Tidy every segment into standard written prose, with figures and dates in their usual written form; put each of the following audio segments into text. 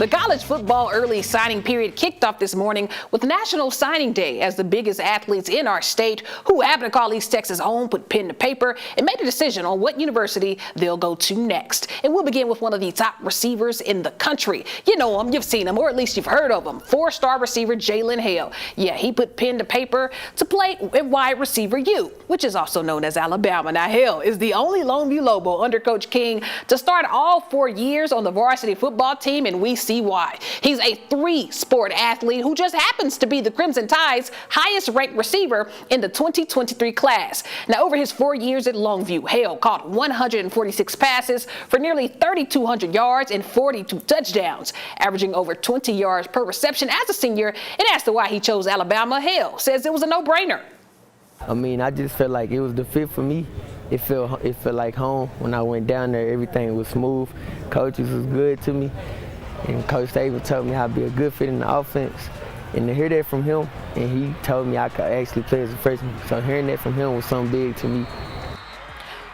The college football early signing period kicked off this morning with National Signing Day as the biggest athletes in our state who happen to call East Texas home put pen to paper and made a decision on what university they'll go to next. And we'll begin with one of the top receivers in the country. You know him, you've seen him, or at least you've heard of him. Four-star receiver Jalen Hale. Yeah, he put pen to paper to play at wide receiver U, which is also known as Alabama. Now, Hale is the only Longview Lobo under Coach King to start all 4 years on the varsity football team, and we see why. He's a three-sport athlete who just happens to be the Crimson Tide's highest-ranked receiver in the 2023 class. Now, over his 4 years at Longview, Hale caught 146 passes for nearly 3,200 yards and 42 touchdowns, averaging over 20 yards per reception as a senior. And as to why he chose Alabama, Hale says it was a no-brainer. I mean, I just felt like it was the fit for me. It felt like home. When I went down there, everything was smooth. Coaches was good to me. And Coach Saban told me I'd be a good fit in the offense. And to hear that from him, and he told me I could actually play as a freshman. So hearing that from him was something big to me.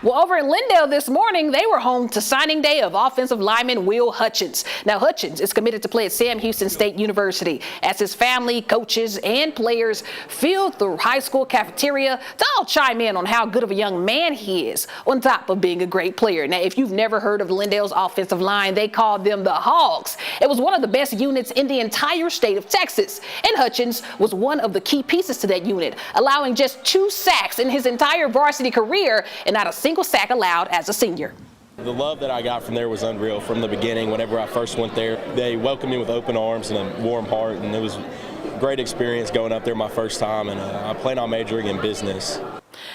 Well, over in Lindale this morning, they were home to signing day of offensive lineman Will Hutchins. Now, Hutchins is committed to play at Sam Houston State University as his family, coaches, and players filled the high school cafeteria to all chime in on how good of a young man he is, on top of being a great player. Now, if you've never heard of Lindale's offensive line, they called them the Hogs. It was one of the best units in the entire state of Texas, and Hutchins was one of the key pieces to that unit, allowing just 2 sacks in his entire varsity career and not a single sack allowed as a senior. The love that I got from there was unreal from the beginning. Whenever I first went there, they welcomed me with open arms and a warm heart, and it was a great experience going up there my first time, and I plan on majoring in business.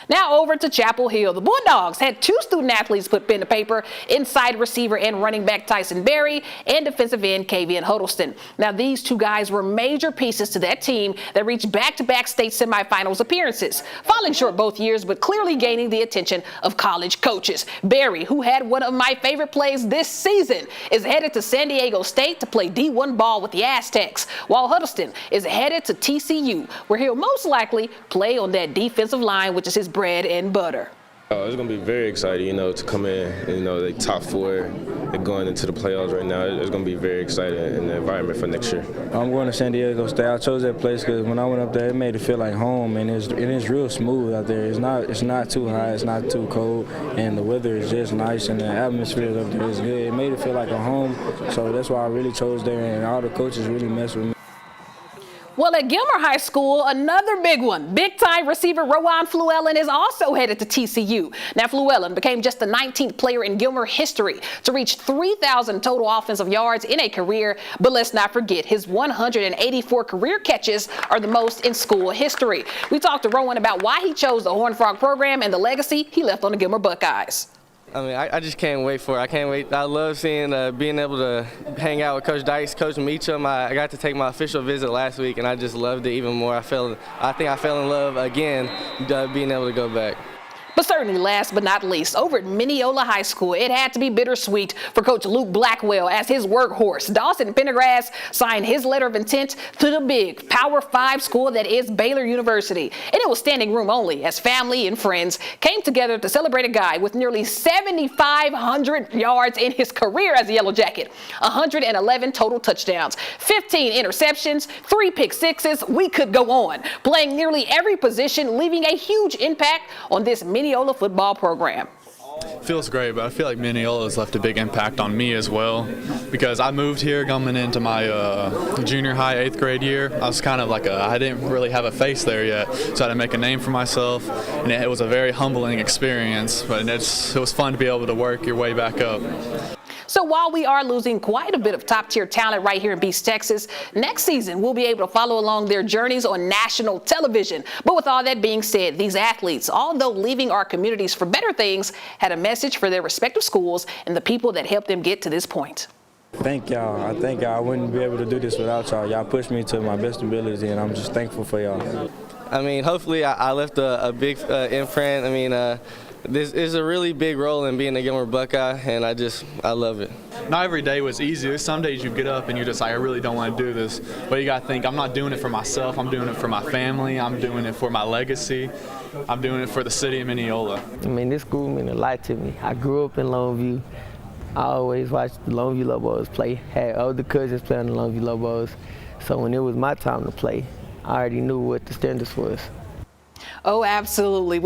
Now over to Chapel Hill. The Bulldogs had 2 student athletes put pen to paper, inside receiver and running back Tyson Berry and defensive end Kavian Huddleston. Now these 2 guys were major pieces to that team that reached back-to-back state semifinals appearances, falling short both years but clearly gaining the attention of college coaches. Berry, who had one of my favorite plays this season, is headed to San Diego State to play D1 ball with the Aztecs, while Huddleston is headed to TCU, where he'll most likely play on that defensive line, which is his bread and butter. It's going to be very exciting, to come in, the top 4 and going into the playoffs right now. It's going to be very exciting in the environment for next year. I'm going to San Diego State. I chose that place because when I went up there, it made it feel like home, and it is real smooth out there. It's not too hot, it's not too cold, and the weather is just nice, and the atmosphere up there is good. It made it feel like a home, so that's why I really chose there, and all the coaches really messed with me. Well, at Gilmer High School, another big one. Big-time receiver Rowan Fluellen is also headed to TCU. Now, Fluellen became just the 19th player in Gilmer history to reach 3,000 total offensive yards in a career. But let's not forget, his 184 career catches are the most in school history. We talked to Rowan about why he chose the Horned Frog program and the legacy he left on the Gilmer Buckeyes. I just can't wait for it. I can't wait. I love seeing, being able to hang out with Coach Dykes, Coach Meacham. I got to take my official visit last week, and I just loved it even more. I think I fell in love again being able to go back. But certainly last but not least, over at Mineola High School, it had to be bittersweet for Coach Luke Blackwell as his workhorse. Dawson Pendergrass signed his letter of intent to the big Power 5 school that is Baylor University. And it was standing room only as family and friends came together to celebrate a guy with nearly 7,500 yards in his career as a Yellow Jacket, 111 total touchdowns, 15 interceptions, 3 pick sixes. We could go on, playing nearly every position, leaving a huge impact on this Mineola football program. Feels great, but I feel like Mineola has left a big impact on me as well because I moved here coming into my junior high 8th grade year. I was kind of like I didn't really have a face there yet, so I had to make a name for myself, and it was a very humbling experience, but it was fun to be able to work your way back up. So while we are losing quite a bit of top-tier talent right here in East Texas, next season we'll be able to follow along their journeys on national television. But with all that being said, these athletes, although leaving our communities for better things, had a message for their respective schools and the people that helped them get to this point. Thank y'all. I think I wouldn't be able to do this without y'all. Y'all pushed me to my best ability, and I'm just thankful for y'all. Hopefully I left a big imprint. This is a really big role in being a Gilmer Buckeye, and I love it. Not every day was easy. There's some days you get up and you're just like, I really don't want to do this. But you got to think, I'm not doing it for myself. I'm doing it for my family. I'm doing it for my legacy. I'm doing it for the city of Mineola. This school meant a lot to me. I grew up in Longview. I always watched the Longview Lobos play, had older cousins play on the Longview Lobos. So when it was my time to play, I already knew what the standards was. Oh, absolutely.